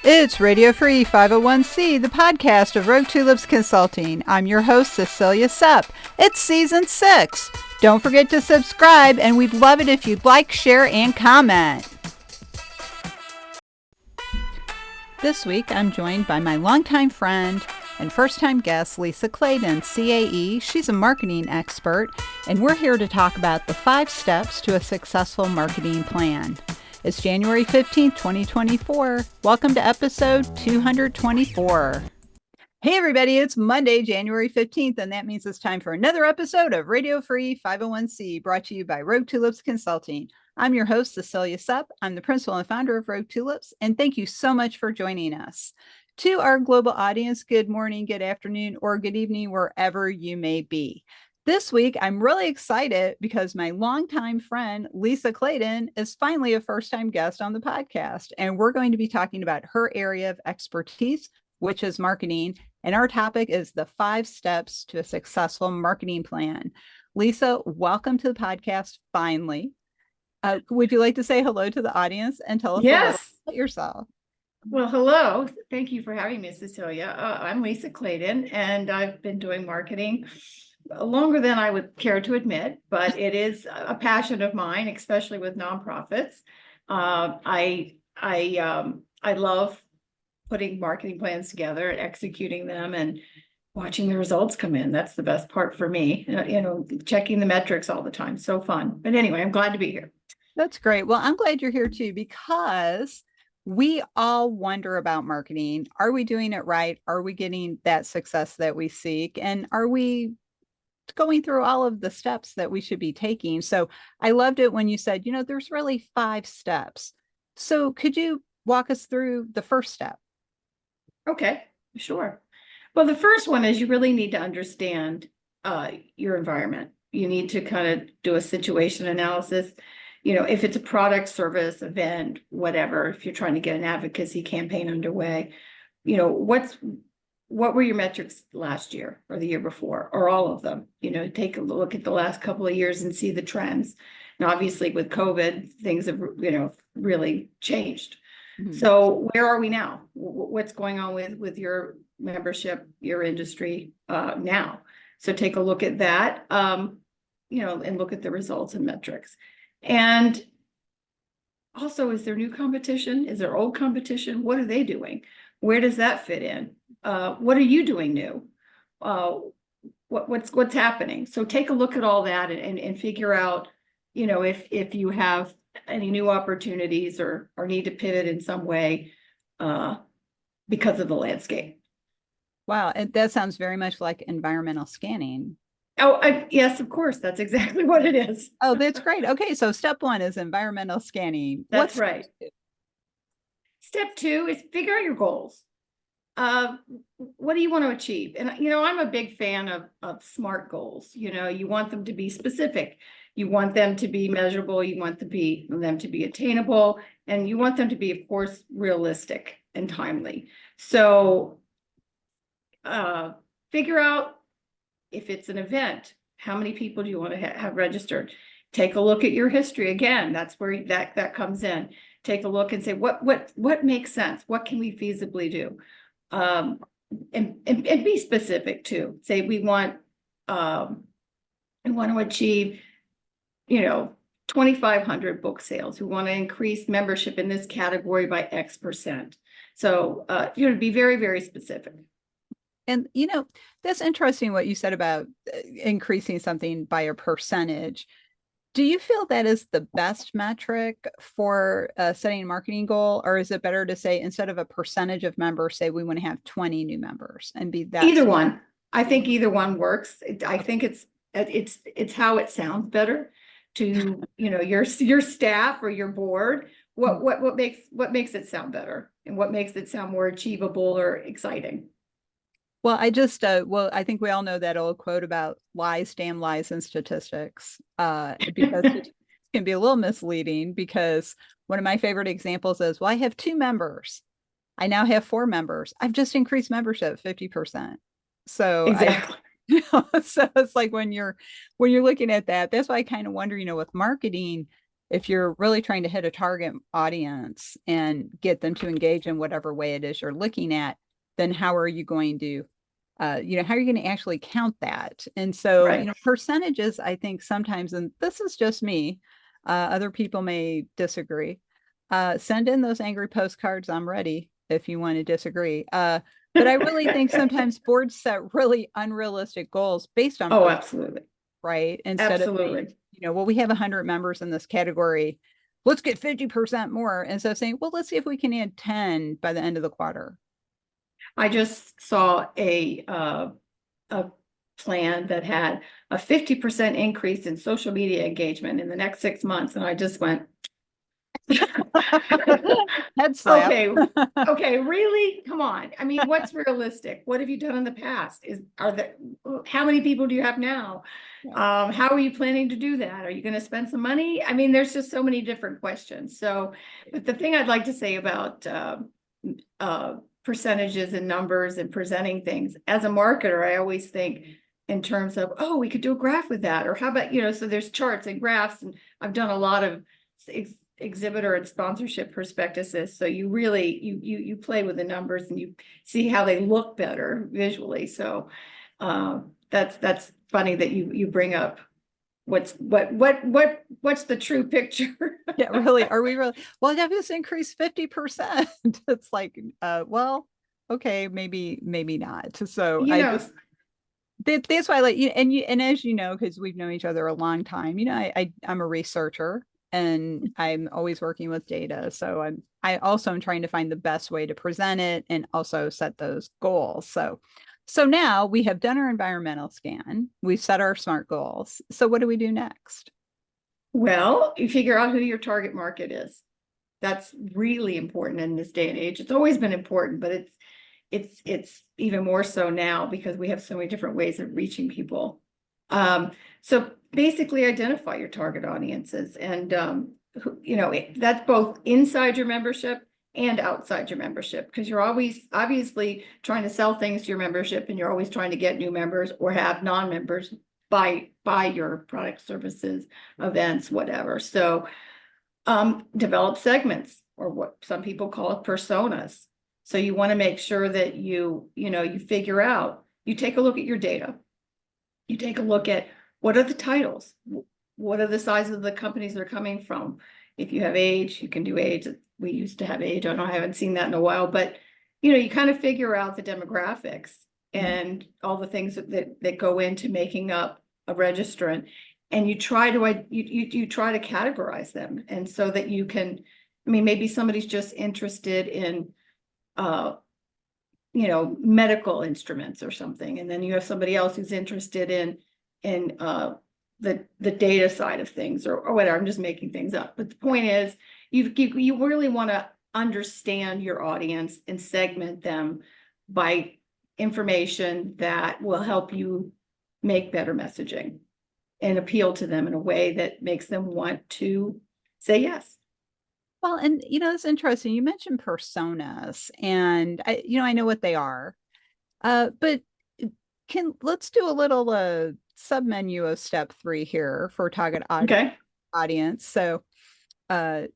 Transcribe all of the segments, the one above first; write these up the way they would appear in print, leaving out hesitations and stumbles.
It's Radio Free 501c, the podcast of Rogue Tulips Consulting. I'm your host, Cecilia Sepp. It's season 6. Don't forget to subscribe, and we'd love it if you'd like, share, and comment. This week, I'm joined by my longtime friend and first-time guest, Lisa Claydon, CAE. She's a marketing expert, and we're here to talk about the 5 steps to a successful marketing plan. It's January 15th, 2024. Welcome to episode 224. Hey, everybody, it's Monday, January 15th, and that means it's time for another episode of Radio Free 501c, brought to you by Rogue Tulips Consulting. I'm your host, Cecilia Sepp. I'm the principal and founder of Rogue Tulips, and thank you so much for joining us. To our global audience, good morning, good afternoon, or good evening, wherever you may be. This week, I'm really excited because my longtime friend, Lisa Claydon, is finally a first-time guest on the podcast, and we're going to be talking about her area of expertise, which is marketing, and our topic is the 5 steps to a successful marketing plan. Lisa, welcome to the podcast, finally. Would you like to say hello to the audience and tell us a little about yourself? Well, hello. Thank you for having me, Cecilia. I'm Lisa Claydon, and I've been doing marketing longer than I would care to admit, but it is a passion of mine, especially with nonprofits. I love putting marketing plans together and executing them and watching the results come in. That's the best part for me. Checking the metrics all the time. So fun. But anyway, I'm glad to be here. That's great. Well, I'm glad you're here too, because we all wonder about marketing. Are we doing it right? Are we getting that success that we seek? And are we going through all of the steps that we should be taking? So I loved it when you said, there's really 5 steps. So could you walk us through the first step? Okay, sure. Well, the first one is you really need to understand your environment. You need to kind of do a situation analysis. If it's a product, service, event, whatever, if you're trying to get an advocacy campaign underway, what were your metrics last year or the year before, or all of them? Take a look at the last couple of years and see the trends. And obviously with COVID, things have, really changed. Mm-hmm. So where are we now? What's going on with your membership, your industry now? So take a look at that, and look at the results and metrics. And also, is there new competition? Is there old competition? What are they doing? Where does that fit in? What are you doing new? What's happening? So take a look at all that and figure out, if you have any new opportunities or need to pivot in some way because of the landscape. Wow, that sounds very much like environmental scanning. Oh, yes, of course. That's exactly what it is. Oh, that's great. Okay, so step 1 is environmental scanning. That's right. Step 2 is figure out your goals. What do you want to achieve? And, I'm a big fan of SMART goals. You want them to be specific. You want them to be measurable. You want them to be attainable. And you want them to be, of course, realistic and timely. So figure out if it's an event, how many people do you want to have registered? Take a look at your history. Again, that's where that comes in. Take a look and say, what makes sense? What can we feasibly do? And be specific too. Say we want to achieve, 2,500 book sales. We want to increase membership in this category by X%. So be very, very specific. And, that's interesting what you said about increasing something by a percentage. Do you feel that is the best metric for setting a marketing goal? Or is it better to say, instead of a percentage of members, say we want to have 20 new members and be that? Either one. I think either one works. I think it's how it sounds better to, your staff or your board. What makes it sound better, and what makes it sound more achievable or exciting? Well, I think we all know that old quote about lies, damn lies, and statistics, because it can be a little misleading, because one of my favorite examples is, well, I have 2 members. I now have 4 members. I've just increased membership 50%. So exactly. So it's like when you're looking at that, that's why I kind of wonder, with marketing, if you're really trying to hit a target audience and get them to engage in whatever way it is you're looking at, then how are you going to how are you going to actually count that? And so, Right. percentages, I think sometimes, and this is just me, other people may disagree. Send in those angry postcards. I'm ready if you want to disagree. But I really think sometimes boards set really unrealistic goals based on Oh, percent, absolutely. right? Instead of saying, Absolutely. well, we have 100 members in this category. Let's get 50% more. Instead of saying, well, let's see if we can add 10 by the end of the quarter. I just saw a plan that had a 50% increase in social media engagement in the next 6 months. And I just went, Head slap. okay, okay, really? Come on. I mean, what's realistic? What have you done in the past? How many people do you have now? How are you planning to do that? Are you going to spend some money? I mean, there's just so many different questions. So, but the thing I'd like to say about percentages and numbers and presenting things, as a marketer, I always think in terms of, oh, we could do a graph with that, or how about, so there's charts and graphs, and I've done a lot of exhibitor and sponsorship prospectuses. So you really, you play with the numbers and you see how they look better visually. So that's funny that you bring up what's the true picture. Yeah, really. Are we really? Well, that just increased 50%. It's like, well, okay, maybe not. So You I know, just that's why I like you, and as you know, because we've known each other a long time, I'm a researcher and I'm always working with data. So I also am trying to find the best way to present it and also set those goals. So now we have done our environmental scan, we've set our SMART goals. So what do we do next? well, you figure out who your target market is. That's really important in this day and age. It's always been important, but it's even more so now because we have so many different ways of reaching people. So basically identify your target audiences, and that's both inside your membership and outside your membership, because you're always obviously trying to sell things to your membership, and you're always trying to get new members or have non-members buy your product, services, events, whatever. So develop segments, or what some people call it, personas. So you want to make sure that you figure out, you take a look at your data. You take a look at what are the titles, what are the sizes of the companies they're coming from. If you have age, you can do age. We used to have age. I haven't seen that in a while, but you kind of figure out the demographics and all the things that go into making up a registrant, and you try to categorize them, and so that you can, maybe somebody's just interested in medical instruments or something, and then you have somebody else who's interested in the data side of things, or whatever. I'm just making things up, but the point is, you really want to understand your audience and segment them by information that will help you make better messaging and appeal to them in a way that makes them want to say yes. Well, and it's interesting. You mentioned personas, and I know what they are. But let's do a little sub menu of step 3 here for target Okay. audience. So, how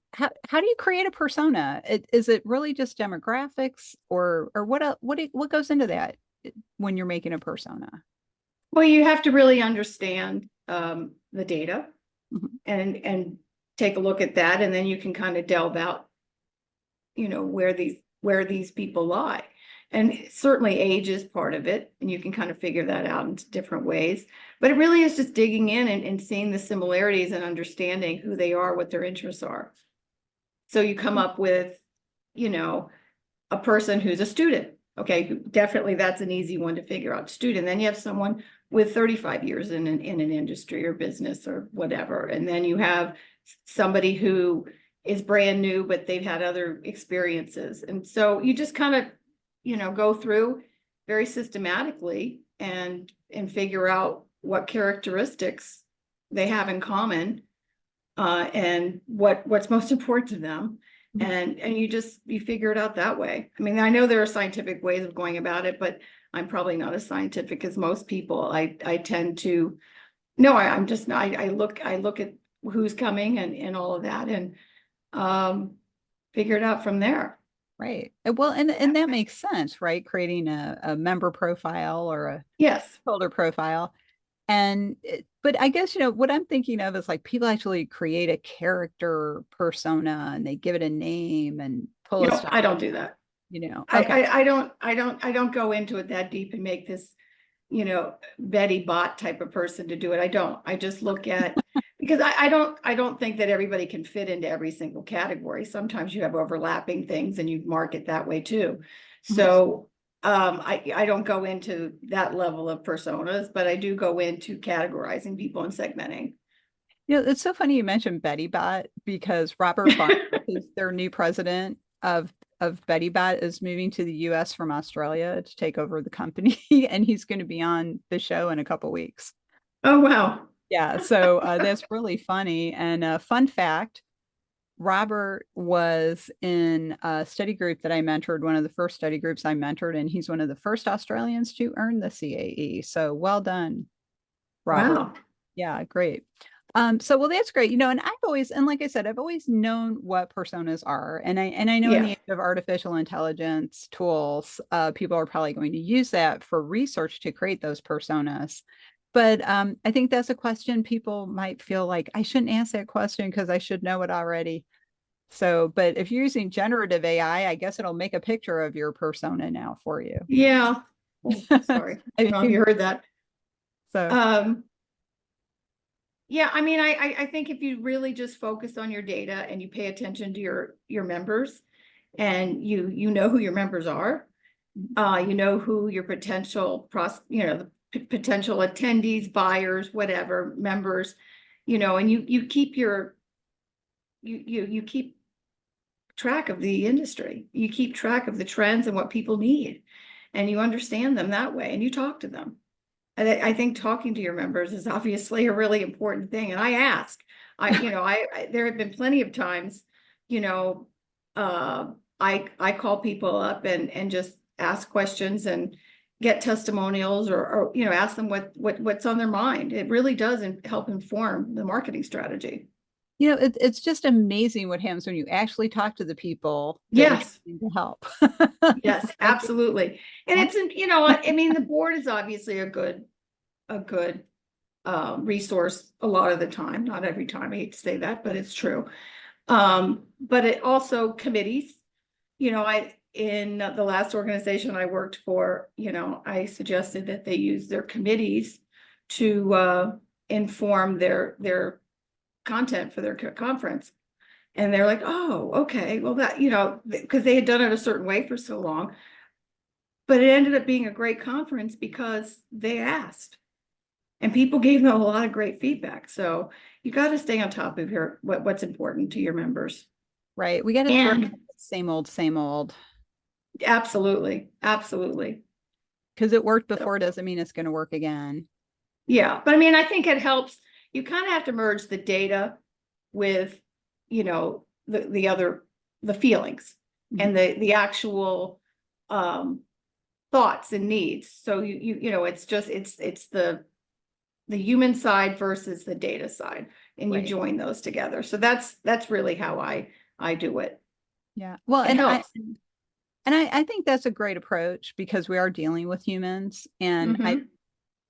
do you create a persona? Is it really just demographics, or what goes into that when you're making a persona? Well, you have to really understand the data Mhm. and take a look at that, and then you can kind of delve out, where these people lie. And certainly age is part of it, and you can kind of figure that out in different ways. But it really is just digging in and seeing the similarities and understanding who they are, what their interests are. So you come up with, a person who's a student. Okay, definitely that's an easy one to figure out. Student. Then you have someone with 35 years in an industry or business or whatever. And then you have somebody who is brand new, but they've had other experiences. And so you just kind of, go through very systematically and figure out what characteristics they have in common, and what's most important to them. And you figure it out that way. I know there are scientific ways of going about it, but I'm probably not as scientific as most people. I tend to, no, I'm just not. I look at who's coming and all of that, and figure it out from there. Right. Well, and that makes sense, right? Creating a member profile or a Yes. holder profile. And but I guess, what I'm thinking of is like people actually create a character persona and they give it a name and pull a stuff, I don't do that. Okay. I don't go into it that deep and make this, Betty bot type of person to do it. I just look at, because I don't think that everybody can fit into every single category. Sometimes you have overlapping things and you market that way too. Mhm. So I don't go into that level of personas, but I do go into categorizing people and segmenting. It's so funny you mentioned Betty Bot because Robert Barnes, who's their new president of Betty Bot, is moving to the US from Australia to take over the company, and he's going to be on the show in a couple weeks. Oh, wow. Yeah, so that's really funny. And fun fact, Robert was in a study group that I mentored, one of the first study groups I mentored, and he's one of the first Australians to earn the CAE. So well done, Robert. Wow. Yeah, great. So well, that's great. And I've always, and like I said, I've always known what personas are. And I know in the Yeah. age of artificial intelligence tools, people are probably going to use that for research to create those personas. But I think that's a question people might feel like I shouldn't ask that question because I should know it already. So, but if you're using generative AI, I guess it'll make a picture of your persona now for you. Yeah. Oh, sorry. I don't know if you heard that. So, Um, yeah, I mean, I think if you really just focus on your data and you pay attention to your members, and you know who your members are, you know who your potential the potential attendees, buyers, whatever, members, and you keep you keep track of the industry. You keep track of the trends and what people need, and you understand them that way, and you talk to them. I think talking to your members is obviously a really important thing. And I ask, there have been plenty of times, you know, uh, I call people up and just ask questions and get testimonials, or ask them what's on their mind. It really does help inform the marketing strategy. it's just amazing what happens when you actually talk to the people that you're Yes. trying to help. Yes, Like, absolutely. And one- it's, I mean, the board is obviously a good resource a lot of the time, not every time, I hate to say that, but it's true. But it also committees, in the last organization I worked for, I suggested that they use their committees to inform their content for their conference. And they're like, oh, okay, well, that, because they had done it a certain way for so long. But it ended up being a great conference because they asked. And people gave them a lot of great feedback. So you got to stay on top of what's important to your members. right. We got to throw And same old, absolutely, absolutely. because it worked So, before doesn't mean it's going to work again. yeah, but I mean, I think it helps. You kind of have to merge the data with, the feelings and the actual thoughts and needs. So it's the human side versus the data side, and you Right. join those together. So that's really how I do it. Yeah. Well, It and I helps. and I think that's a great approach because we are dealing with humans. And Hmm.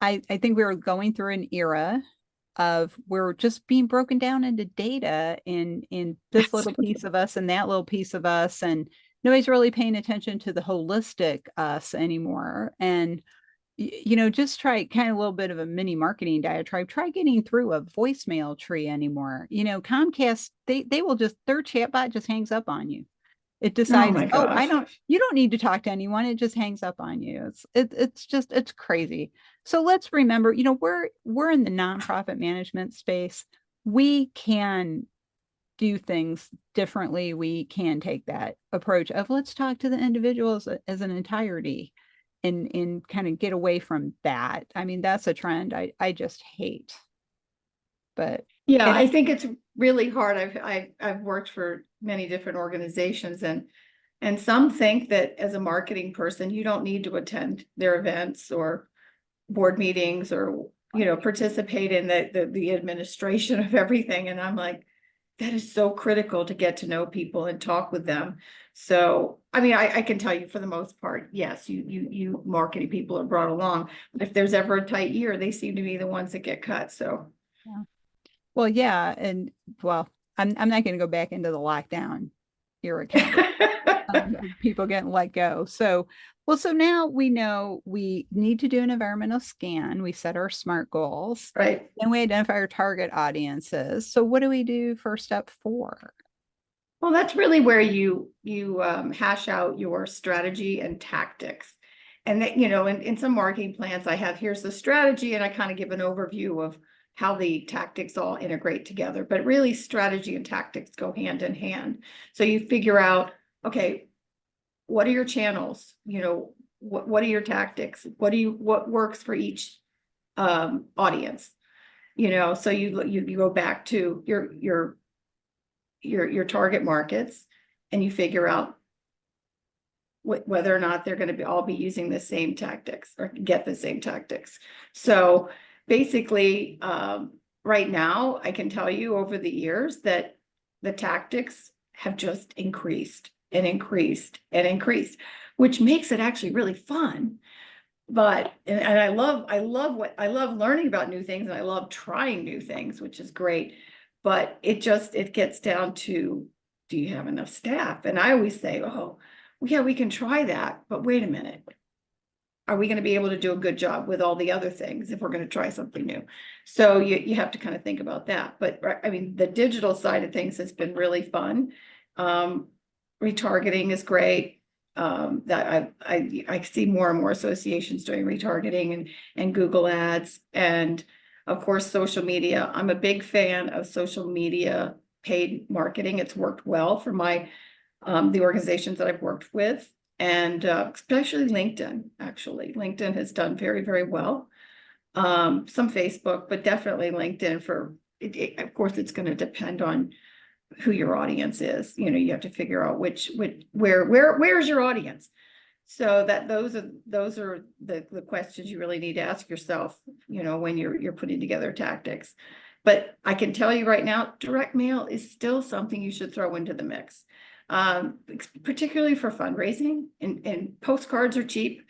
I think we are going through an era of we're just being broken down into data in this little piece of us and that little piece of us, and nobody's really paying attention to the holistic us anymore. And just try kind of a little bit of a mini marketing diatribe. Try getting through a voicemail tree anymore. Comcast, they will just, their chatbot just hangs up on you. It Oh decides, my oh, gosh. you don't need to talk to anyone. It just hangs up on you. It's crazy. So let's remember, we're in the nonprofit management space. We can do things differently. We can take that approach of let's talk to the individuals as an entirety and kind of get away from that. I mean, that's a trend I just hate. But Yeah, and I think it's really hard. I've worked for many different organizations, and some think that as a marketing person, you don't need to attend their events or board meetings or participate in the administration of everything. And I'm like, that is so critical to get to know people and talk with them. So, I mean, I can tell you for the most part, yes, you marketing people are brought along. But if there's ever a tight year, they seem to be the ones that get cut. So, Yeah. Well, yeah, and well, I'm not going to go back into the lockdown era kind of people getting let go. So, well, so now we know we need to do an environmental scan. We set our SMART goals, right. and we identify our target audiences. So, what do we do for step 4? Well, that's really where you hash out your strategy and tactics. And that, in some marketing plans, I have here's the strategy, and I kind of give an overview of how the tactics all integrate together. But really, strategy and tactics go hand in hand. So you figure out, okay, what are your channels? What are your tactics? What works for each audience? So you go back to your target markets, and you figure out whether or not they're going to all be using the same tactics or get the same tactics. So basically, right now, I can tell you over the years that the tactics have just increased and increased and increased, which makes it actually really fun. But and I love learning about new things, and I love trying new things, which is great. But it gets down to, do you have enough staff? And I always say, oh, well, yeah, we can try that, but wait a minute. Are we going to be able to do a good job with all the other things if we're going to try something new? So you have to kind of think about that. But I mean, the digital side of things has been really fun. Retargeting is great. That I see more and more associations doing retargeting and Google ads, and of course social media. I'm a big fan of social media paid marketing. It's worked well for the organizations that I've worked with, and especially LinkedIn. Actually, LinkedIn has done very, very well. Some Facebook, but definitely LinkedIn for it. Of course, it's going to depend on who your audience is. You have to figure out where's your audience. So that those are the questions you really need to ask yourself, when you're putting together tactics. But I can tell you right now, direct mail is still something you should throw into the mix, particularly for fundraising, and postcards are cheap.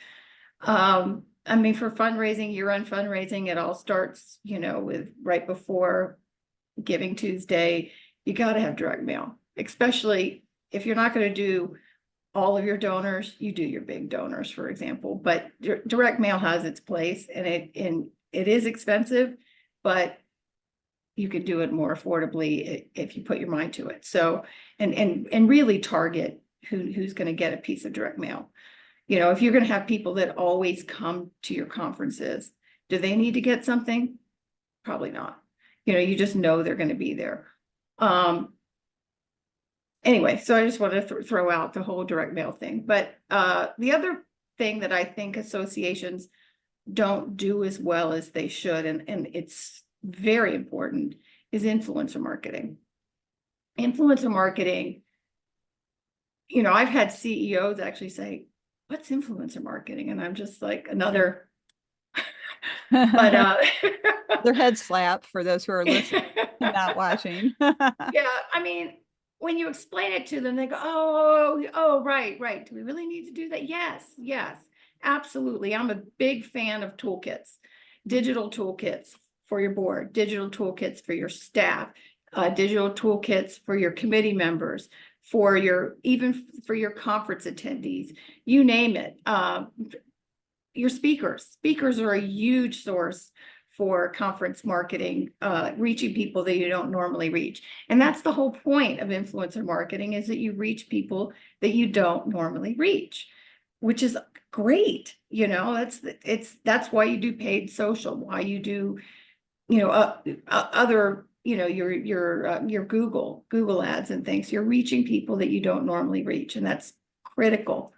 I mean, for fundraising, year-end fundraising, it all starts, with right before Giving Tuesday. You got to have direct mail, especially if you're not going to do all of your donors. You do your big donors, for example, but direct mail has its place, and it is expensive, but you could do it more affordably if you put your mind to it. So, and really target who's going to get a piece of direct mail. If you're going to have people that always come to your conferences, do they need to get something? Probably not. You just know they're going to be there. Anyway, so I just wanted to throw out the whole direct mail thing. But the other thing that I think associations don't do as well as they should, and it's very important, is influencer marketing. Influencer marketing, I've had CEOs actually say, what's influencer marketing? And I'm just like, another, but Their head slap for those who are listening and not watching. yeah, I mean, when you explain it to them, they go, oh, right. Do we really need to do that? Yes, absolutely. I'm a big fan of toolkits, digital toolkits for your board, digital toolkits for your staff, digital toolkits for your committee members, even for your conference attendees, you name it. Your speakers are a huge source for conference marketing, reaching people that you don't normally reach. And that's the whole point of influencer marketing, is that you reach people that you don't normally reach, which is great. That's why you do paid social, why you do, other, your Google ads and things. You're reaching people that you don't normally reach, and that's critical,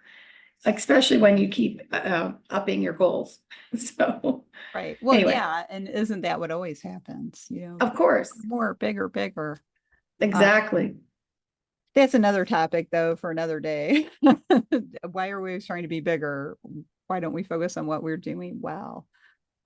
especially when you keep upping your goals. So Right. Well, anyway, yeah. And isn't that what always happens? of course, More, bigger, bigger. exactly. That's another topic, though, for another day. Why are we always trying to be bigger? Why don't we focus on what we're doing well?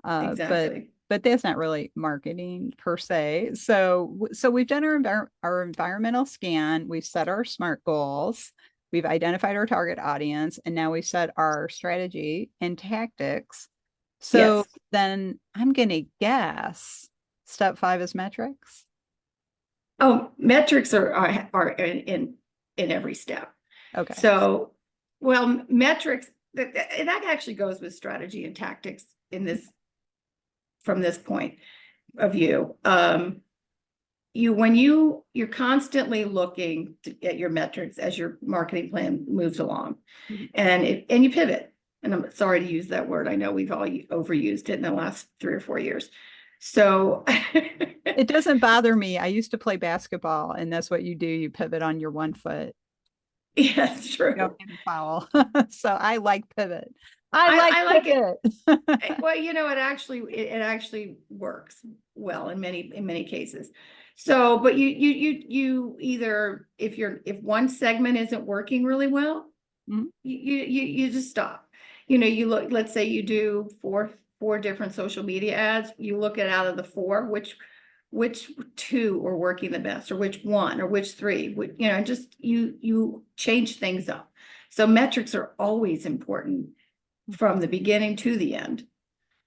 But Exactly. but that's not really marketing per se. So we've done our environmental scan, we've set our SMART goals, we've identified our target audience, and now we've set our strategy and tactics. So Yes. then I'm going to guess step 5 is metrics. Oh, metrics are in every step. Okay. So, well, metrics that actually goes with strategy and tactics in this from this point of view. You're constantly looking at your metrics as your marketing plan moves along, Mhm. and you pivot. And I'm sorry to use that word. I know we've all overused it in the last 3 or 4 years. So It doesn't bother me. I used to play basketball, and that's what you do. You pivot on your one foot. yes, You don't true. get a foul. So I like pivot. I like I like it. pivot. Well, it actually works well in many cases. So, but you either if one segment isn't working really well, Mhm. you just stop. You look, let's say you do four different social media ads. You look at out of the four, which two are working the best, or which one, or which three, just you change things up. So metrics are always important from the beginning to the end.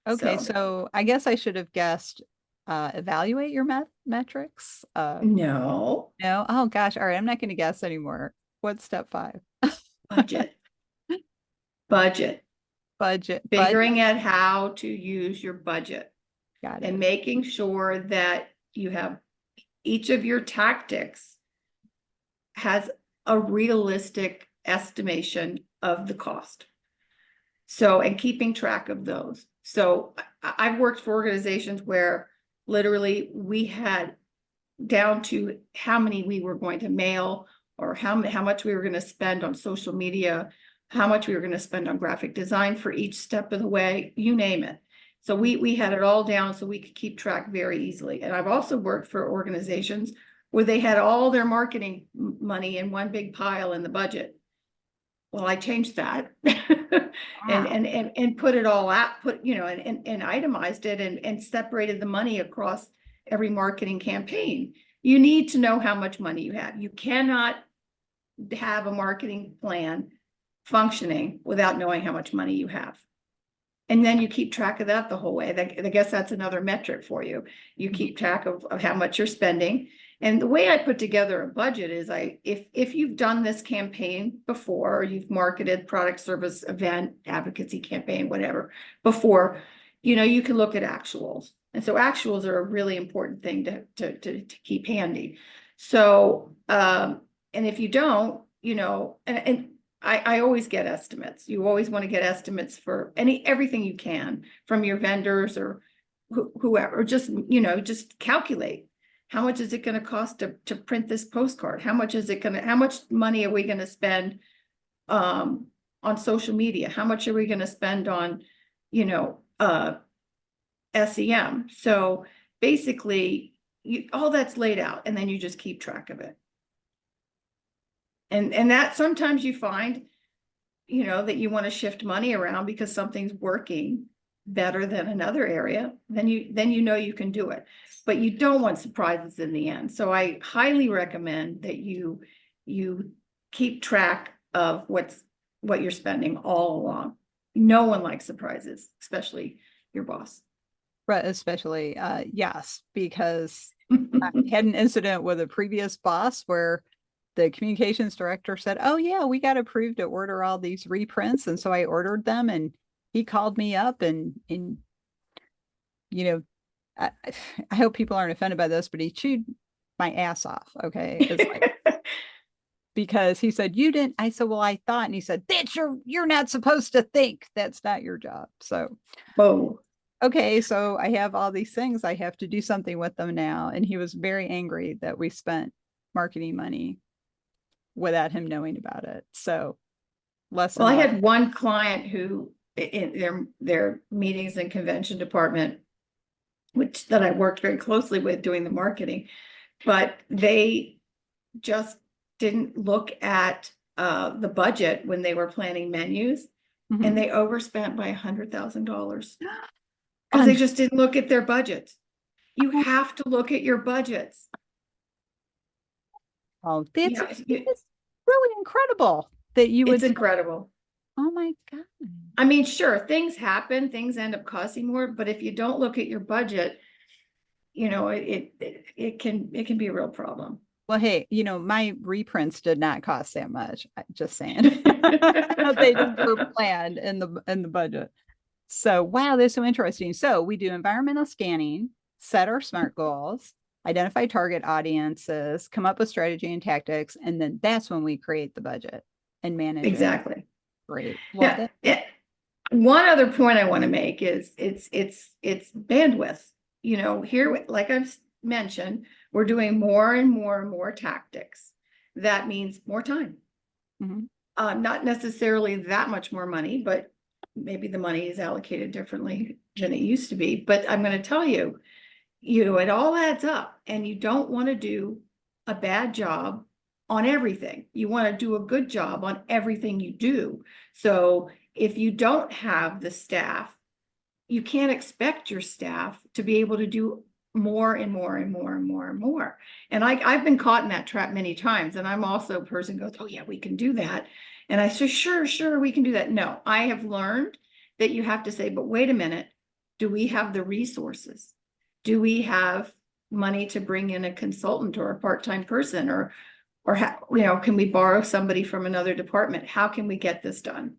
Okay, So so I guess I should have guessed evaluate your metrics. no, No. Oh gosh. All right, I'm not going to guess anymore. What's step 5? budget, budget, Budget. figuring out how to use your budget Got and it. making sure that you have each of your tactics has a realistic estimation of the cost. So, and keeping track of those. So I've worked for organizations where literally we had down to how many we were going to mail, or how much we were going to spend on social media, how much we were going to spend on graphic design for each step of the way, you name it. So we had it all down so we could keep track very easily. And I've also worked for organizations where they had all their marketing money in one big pile in the budget. Well, I changed that and Wow. and and and put it all out, and itemized it and separated the money across every marketing campaign. You need to know how much money you have. You cannot have a marketing plan functioning without knowing how much money you have. And then you keep track of that the whole way. I guess that's another metric for you. You keep track of how much you're spending. And the way I put together a budget is if you've done this campaign before, or you've marketed product, service, event, advocacy campaign, whatever, before, you can look at actuals. And so actuals are a really important thing to keep handy. So, and if you don't, and I always get estimates. You always want to get estimates for everything you can from your vendors or whoever. Just calculate how much is it going to cost to print this postcard? How much money are we going to spend on social media? How much are we going to spend on SEM? So basically, all that's laid out, and then you just keep track of it. And that sometimes you find, that you want to shift money around because something's working better than another area, then you can do it. But you don't want surprises in the end. So I highly recommend that you keep track of what you're spending all along. No one likes surprises, especially your boss. Right, especially yes, because I had an incident with a previous boss where the communications director said, "Oh yeah, we got approved to order all these reprints," and so I ordered them, and he called me up and you know, I, I hope people aren't offended by this, but he chewed my ass off. Okay, it's like because he said you didn't. I said, well, I thought, and he said, you're not supposed to think. That's not your job. So Whoa. okay, so I have all these things. I have to do something with them now. And he was very angry that we spent marketing money without him knowing about it. So Well, lesson I learned. had one client who in their meetings and convention department, that I worked very closely with doing the marketing, but they just didn't look at the budget when they were planning menus, and Mhm. they overspent by $100,000. because they just didn't look at their budgets. You have to look at your budgets. Oh, that's Yeah, it's really incredible that you would it's say, incredible. oh my God. I mean, sure, things happen, things end up costing more, but if you don't look at your budget, it can be a real problem. Well, hey, my reprints did not cost that much. Just saying. They just were planned in the budget. So, wow, that's so interesting. So, we do environmental scanning, set our SMART goals, identify target audiences, come up with strategy and tactics, and then that's when we create the budget and manage it. Exactly. Great. Well, Yeah. One other point I want to make is it's bandwidth. Here, like I've mentioned, we're doing more and more and more tactics. That means more time. mhm. Not necessarily that much more money, but maybe the money is allocated differently than it used to be. But I'm going to tell you, it all adds up, and you don't want to do a bad job on everything. You want to do a good job on everything you do. So if you don't have the staff, you can't expect your staff to be able to do more and more and more and more and more. And I've been caught in that trap many times. And I'm also a person who goes, oh yeah, we can do that. And I say, sure, we can do that. No, I have learned that you have to say, but wait a minute, do we have the resources? Do we have money to bring in a consultant or a part-time person, or can we borrow somebody from another department? How can we get this done?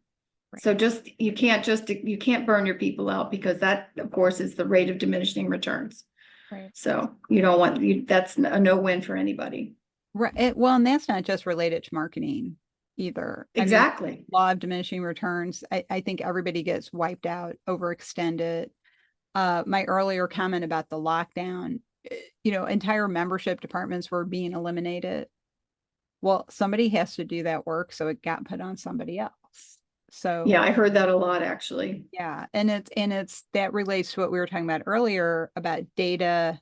Right. So you can't burn your people out, because that, of course, is the rate of diminishing returns. Right. So you don't want that's a no win for anybody. Right. Well, and that's not just related to marketing either. Exactly. I mean, law of diminishing returns. I think everybody gets wiped out, overextended. My earlier comment about the lockdown, entire membership departments were being eliminated. Well, somebody has to do that work, so it got put on somebody else. So Yeah, I heard that a lot, actually. yeah, and it's that relates to what we were talking about earlier about data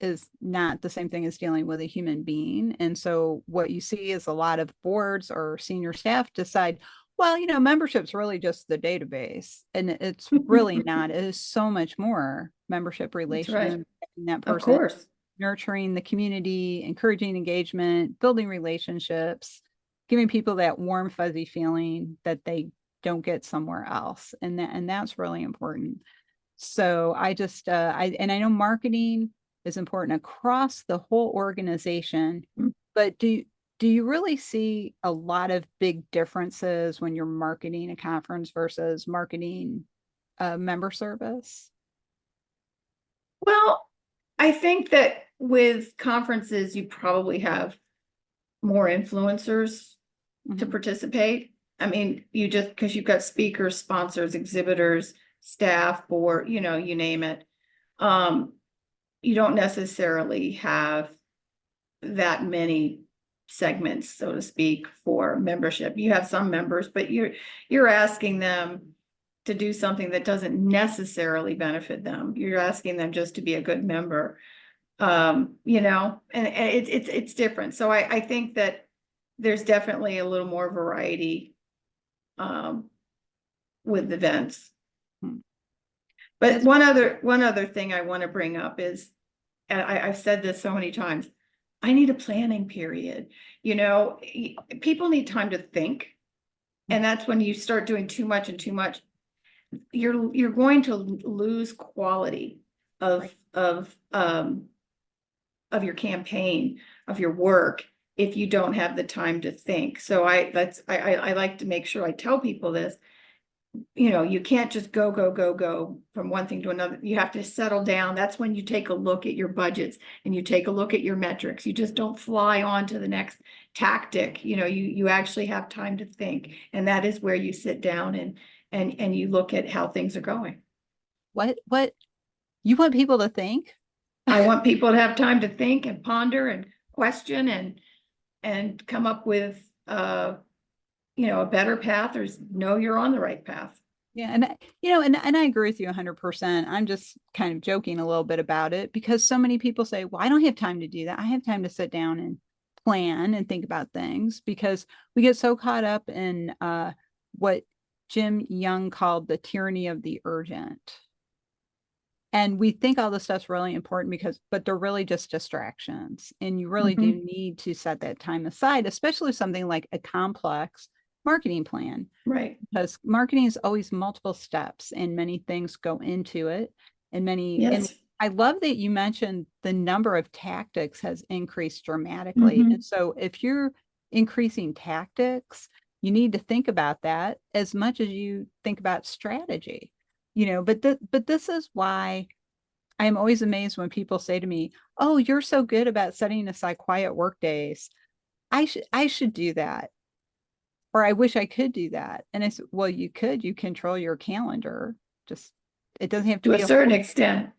is not the same thing as dealing with a human being. And so what you see is a lot of boards or senior staff decide, well, membership's really just the database. And it's really not. It is so much more: membership That's right. relations, that Of person, course. nurturing the community, encouraging engagement, building relationships, giving people that warm, fuzzy feeling that they don't get somewhere else. And that's really important. So I just I know marketing is important across the whole organization, but do you really see a lot of big differences when you're marketing a conference versus marketing a member service? Well, I think that with conferences, you probably have more influencers to Mhm. participate. I mean, because you've got speakers, sponsors, exhibitors, staff, board, you name it. You don't necessarily have that many segments, so to speak, for membership. You have some members, but you're asking them to do something that doesn't necessarily benefit them. You're asking them just to be a good member. And it's different. So I think that there's definitely a little more variety with events. Hmm. But one other thing I want to bring up is, and I've said this so many times, I need a planning period. People need time to think. And that's when you start doing too much and too much, you're going to lose quality of your campaign, of your work, if you don't have the time to think. So I like to make sure I tell people this. You can't just go from one thing to another. You have to settle down. That's when you take a look at your budgets and you take a look at your metrics. You just don't fly on to the next tactic. You actually have time to think. And that is where you sit down and you look at how things are going. What you want people to think? I want people to have time to think and ponder and question and come up with a better path, or know you're on the right path. Yeah, and I agree with you 100%. I'm just kind of joking a little bit about it because so many people say, "Well, I don't have time to do that. I have time to sit down and plan and think about things," because we get so caught up in what Jim Young called the tyranny of the urgent. And we think all this stuff's really important but they're really just distractions. And you really do need to set that time aside, especially something like a complex marketing plan, Right. because marketing is always multiple steps and many things go into it. And Yes. I love that you mentioned the number of tactics has increased dramatically. Hmm. And so if you're increasing tactics, you need to think about that as much as you think about strategy. But this is why I am always amazed when people say to me, "Oh, you're so good about setting aside quiet work days. I should do that." Or I wish I could do that. And I said, well, you control your calendar. Just it doesn't have to To a be a certain whole, extent.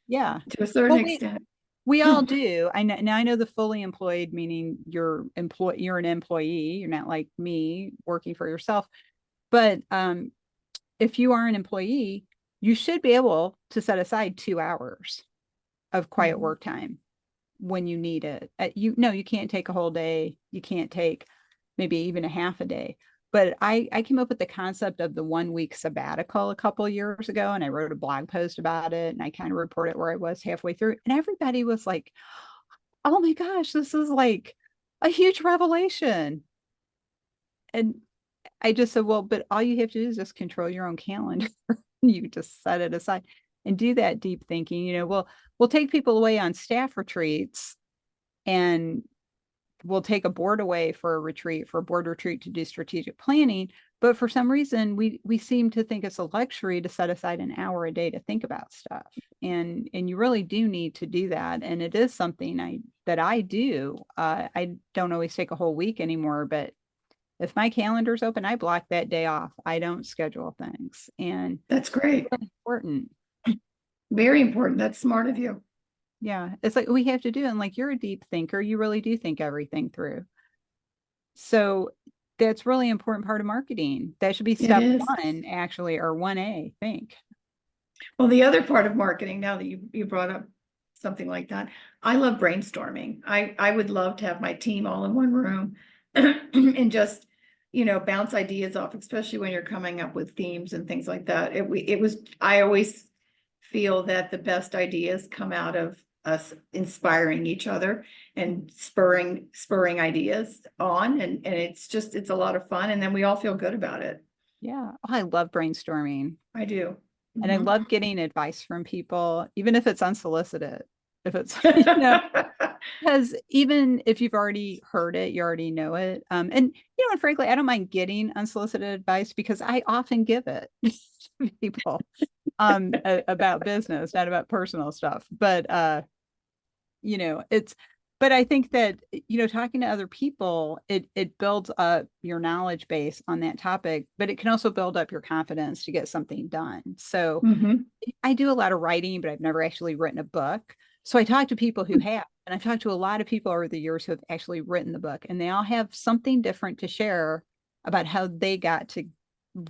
yeah. To a certain Well, we extent. we all do. I know now I know the fully employed, meaning you're an employee, you're not like me working for yourself. But if you are an employee, you should be able to set aside 2 hours of quiet Mhm. work time when you need it. You can't take a whole day. You can't take maybe even a half a day. But I came up with the concept of the 1 week sabbatical a couple of years ago, and I wrote a blog post about it, and I kind of reported where I was halfway through, and everybody was like, "Oh my gosh, this is like a huge revelation." And I just said, "Well, but all you have to do is just control your own calendar. You just set it aside and do that deep thinking. We'll take people away on staff retreats and we'll take a board away for a board retreat to do strategic planning. But for some reason, we seem to think it's a luxury to set aside an hour a day to think about stuff. And you really do need to do that. And it is something that I do. I don't always take a whole week anymore, but if my calendar's open, I block that day off. I don't schedule things. And That's it's great. really important. Very important. That's smart of you. Yeah. It's like we have to do it. And like you're a deep thinker, you really do think everything through. So that's really important part of marketing. That should be It step is. one, actually, or 1A, I think. Well, the other part of marketing, now that you brought up something like that, I love brainstorming. I would love to have my team all in one room and just, bounce ideas off, especially when you're coming up with themes and things like that. I always feel that the best ideas come out of us inspiring each other and spurring ideas on. And it's a lot of fun. And then we all feel good about it. Yeah. Oh, I love brainstorming. I do. And I Mhm. love getting advice from people, even if it's unsolicited. If it's, because even if you've already heard it, you already know it. And frankly, I don't mind getting unsolicited advice because I often give it to people about business, not about personal stuff. It's but I think that talking to other people, it builds up your knowledge base on that topic, but it can also build up your confidence to get something done. So Mhm. I do a lot of writing, but I've never actually written a book. So I talk to people who have, and I've talked to a lot of people over the years who have actually written the book, and they all have something different to share about how they got to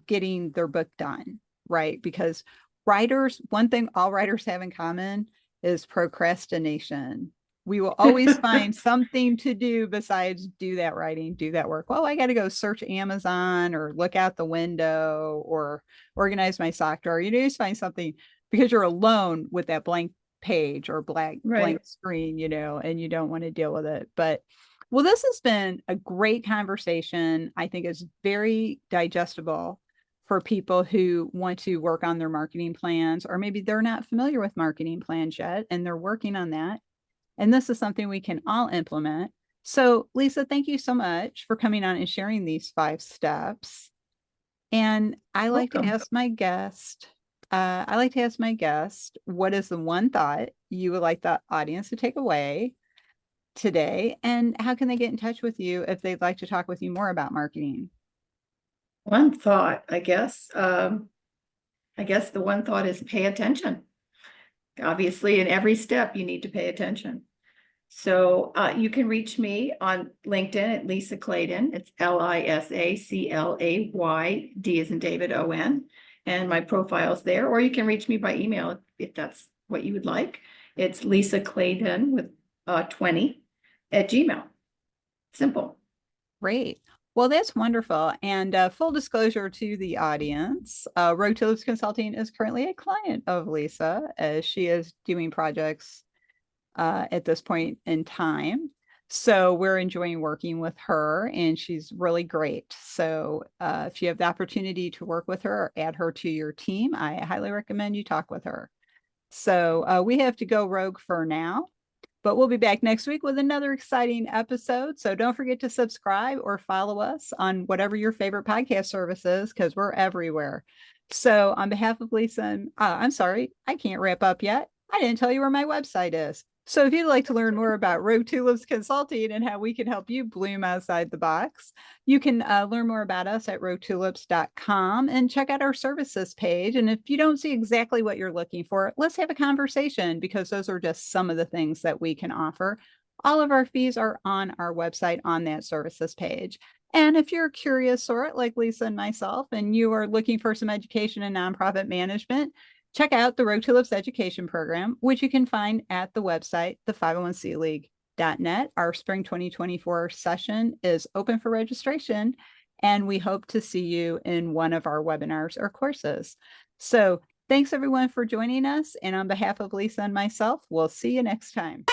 getting their book done, right? Because one thing all writers have in common is procrastination. We will always find something to do besides do that writing, do that work. Well, I got to go search Amazon or look out the window or organize my sock drawer. You just find something because you're alone with that blank page or blank Right. screen, and you don't want to deal with it. But well, this has been a great conversation. I think it's very digestible for people who want to work on their marketing plans, or maybe they're not familiar with marketing plans yet and they're working on that. And this is something we can all implement. So, Lisa, thank you so much for coming on and sharing these 5 steps. And Welcome. I like to ask my guest, what is the one thought you would like the audience to take away today? And how can they get in touch with you if they'd like to talk with you more about marketing? One thought, I guess. I guess the one thought is pay attention. Obviously, in every step, you need to pay attention. So you can reach me on LinkedIn at Lisa Claydon. It's Lisa D as in David O-N. And my profile's there. Or you can reach me by email if that's what you would like. It's Lisa Claydon with 20 at Gmail. Simple. Great. Well, that's wonderful. And full disclosure to the audience, Road Tulips Consulting is currently a client of Lisa as she is doing projects at this point in time. So we're enjoying working with her, and she's really great. So if you have the opportunity to work with her or add her to your team, I highly recommend you talk with her. So we have to go rogue for now, but we'll be back next week with another exciting episode. So don't forget to subscribe or follow us on whatever your favorite podcast service is, because we're everywhere. So on behalf of Lisa, I'm sorry, I can't wrap up yet. I didn't tell you where my website is. So if you'd like to learn more about Road Tulips Consulting and how we can help you bloom outside the box, you can learn more about us at roadtulips.com and check out our services page. And if you don't see exactly what you're looking for, let's have a conversation, because those are just some of the things that we can offer. All of our fees are on our website on that services page. And if you're a curious sort like Lisa and myself, and you are looking for some education in nonprofit management, check out the Road Tulips Education Program, which you can find at the website, the 501c League.net. Our spring 2024 session is open for registration, and we hope to see you in one of our webinars or courses. So thanks everyone for joining us. And on behalf of Lisa and myself, we'll see you next time.